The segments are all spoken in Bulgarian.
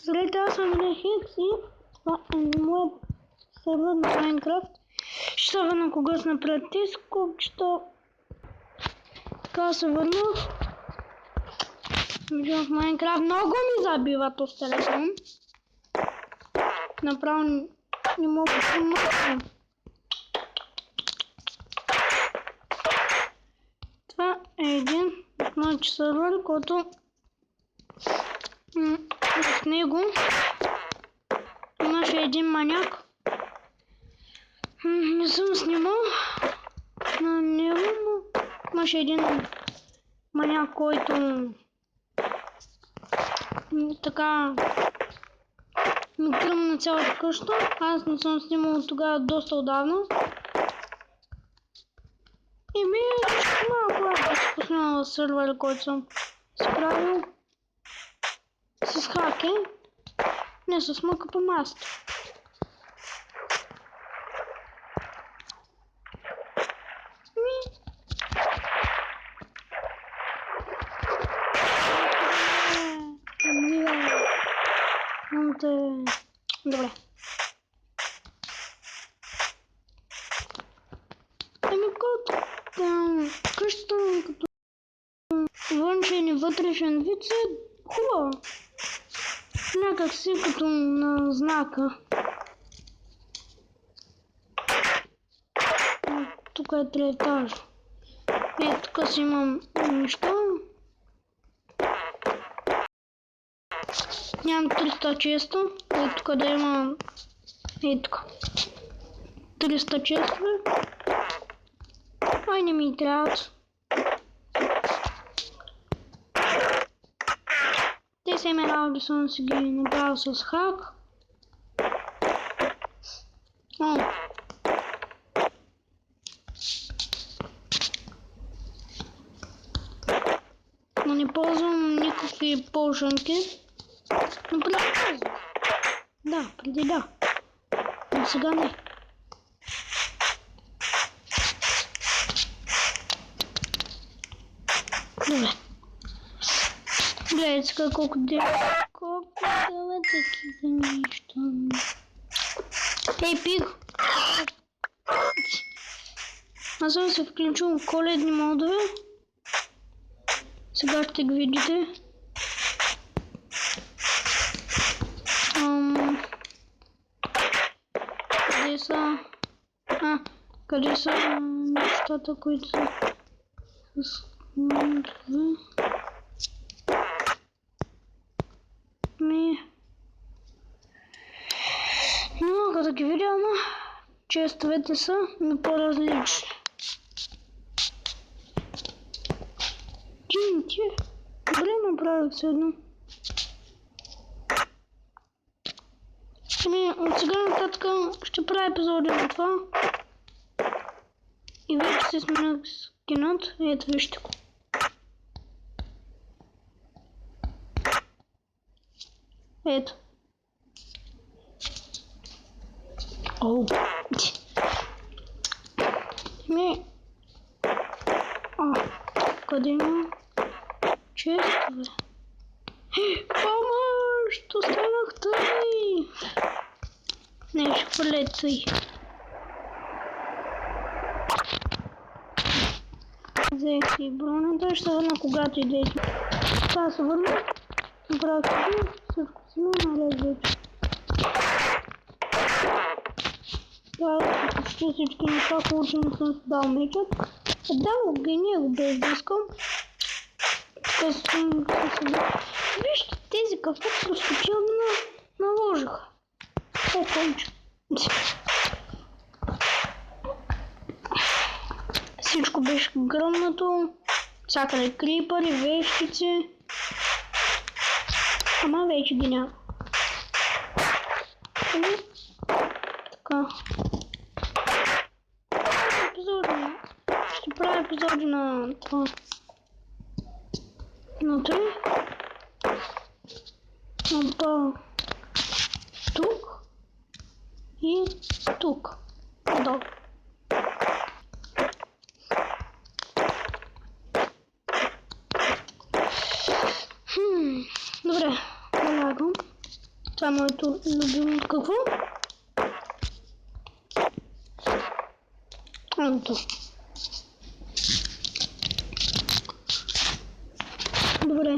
Здравейте, аз съм Хикс и това е моят сервер на Майнкрафт. Ще се върна кога с напред скопчета. Така се върнах. В Майнкрафт много ми забива този телефон. Направо не мога да помогна. Това е един от моите сервери, който в него имаше един маняк. Не съм снимал на него, но имаше един маняк, който така ми гръмна цялата къща. Аз не съм снимал тогава доста отдавна. И ми е малко да се поснимала сервера, който съм справил с хаки, не с мъка по масата. Добре. Къщата като външен и вътрешен вид е хубава. Някак си като на знака. Тук е 3 етажа. Тук си имам неща. Нямам 300 честа. Тук да има тук 300 честове. Ай, не ми трябват. Те са ме работи съм си ги направил с хак. Но не ползвам никакви полшанки. Но преди ползвам. Да, преди да. Но сега не. Добре. Гледайте сега колко дела такива неща. Ей, пиг! Аз съм се включил в коледни модове. Сега ще ги видите. Къде са? Къде са нещата, които са с модове? Не мога да ги видя, но честовете са ми по-различни. Добре направих се едно. От сега нататък ще правя епизоди на това. И вече се сменях скинът. Ето вижте го. Ето. Къде има честове? Що станах тъй? Не, ще хвърля тъй. Взех си бронята, ще се върна когато идете. Сега се върна, направих себе, всичко си наред вече. Почти всички неща, които не съм си дал мечът. Дал ги, не го без да искам. Вижте, тези кафе просто наложиха. Конче. Всичко беше гръмнато. Всякъде крипъри, вещици. Ама вече ги няма. Така. Ще правя епизоди на това. Внутри. Тук. И тук. Долу. Добре. Налагам. Това е моето любимо. Какво? Ето. Добре.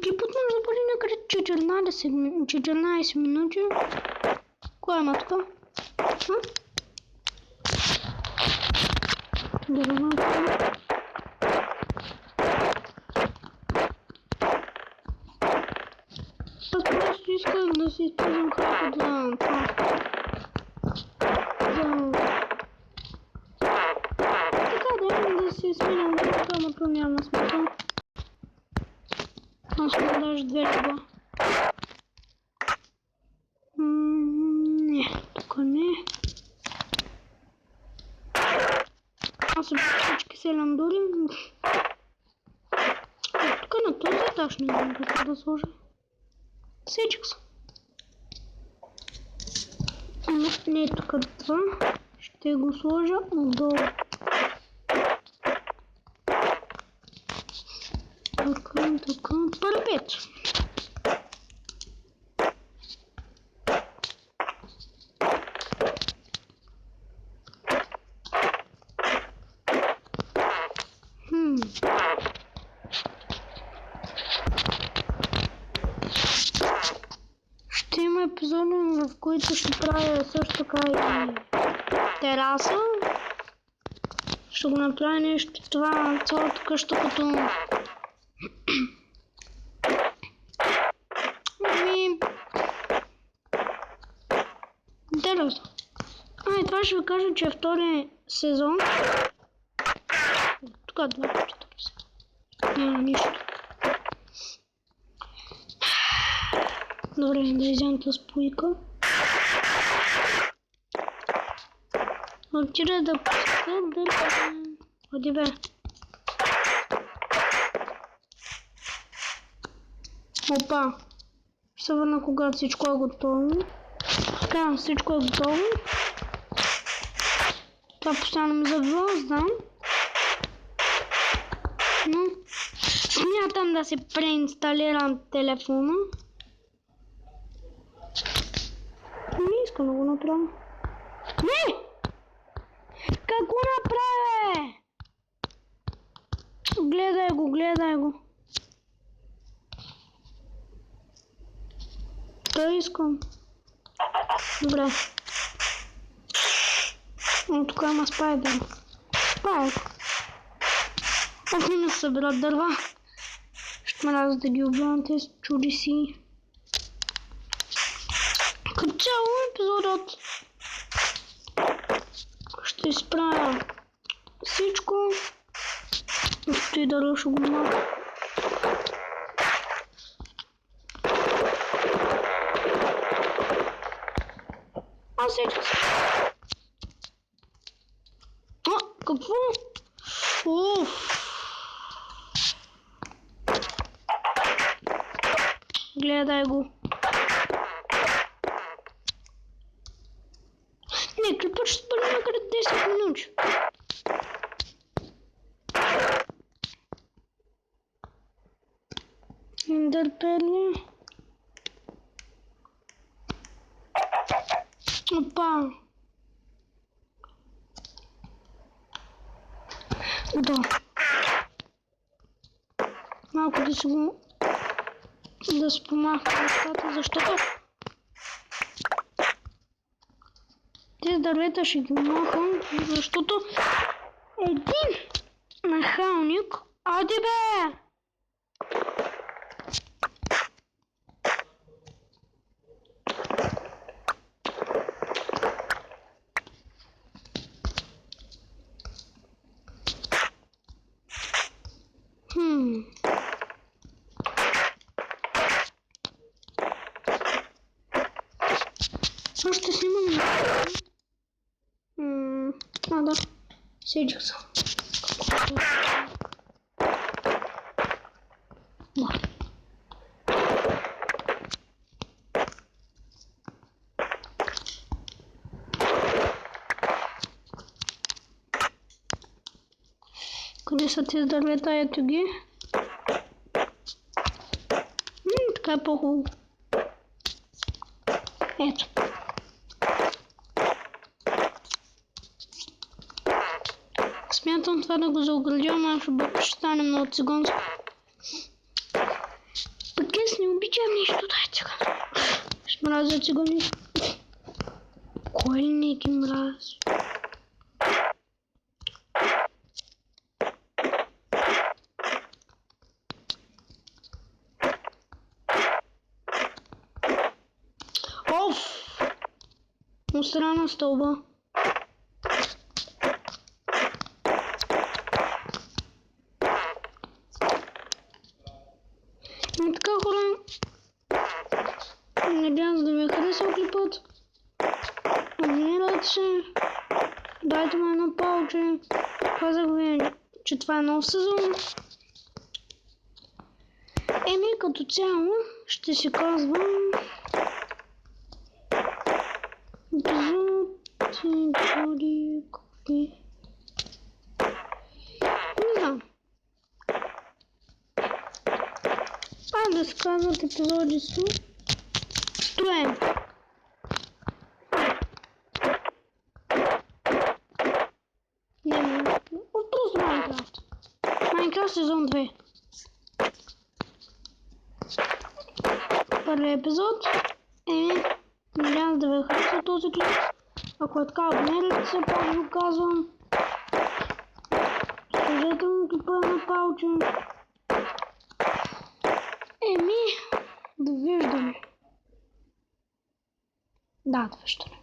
Клипът може да бъде някъде 14 минути. Кой има така? Аз просто искам да си използвам карта да си сменям времето, ама то няма смисъл. Аз ще даже две лева. Не, тук не. Аз съм всички селям дори. Тук на този етаж не знам какво да сложа. Сечих се. Не, тук това. Ще го сложа отдолу. Така. Парапет. Ще има епизоди, в които ще правя също така и тераса. Ще го направя нещо това, цялата къща като... Интересно. И това ще ви кажа, че е втори сезон. Тук 24 сезон. Няма нищо. Добре, да изям тази спойка. Отида да пуска да... Ходи бе. Опа. Ще се върна когато всичко е готово. Така, всичко е готово. Това постоянно ми забива, знам. Но смятам да се преинсталирам телефона. Не искам да го направя. Не! Какво направя? Гледай го. Той искам. Добре. Тук има спайдер. Ох, не се събират дърва. Ще ме раз да ги убивам тези чудеси. Като цяло епизодът ще изправя всичко. Ще и да руша го малко. Аз сечка се. Какво? Уф. Гледай го. Не, клипът ще бъде някъде 10 минути. Ендърперли. Опа. Да. Малко да си го... да спомахам нещата, защото... Тези дървета ще ги махам, защото... един нахалник... Айде бе! Ще снимам. Да. Седих се. Да. Къде са тези дървета? Ето ги. Така е по-хубаво. Ето. Смятам това да го заоградя, ще стане много циганско. Пък аз не обичам нищо, дай циган. Ще мразя цигани. Кой не ги мрази? Оф! Устрана стълба. И така, хора, надявам се да ви е харесал клипът. Абонирайте се, дайте му едно палче. Казах ви, че това е нов сезон. Като цяло ще си казвам епизоди, какви? Не знам. Да се казват епизоди строен. Не, просто Майнкрафт. Майнкрафт сезон 2. Първи епизод. Надявам да ви хареса този клип. Ако е така, абонирайте се, пак го казвам. Сложете му клипа на палче. Довиждане. Да, довиждане.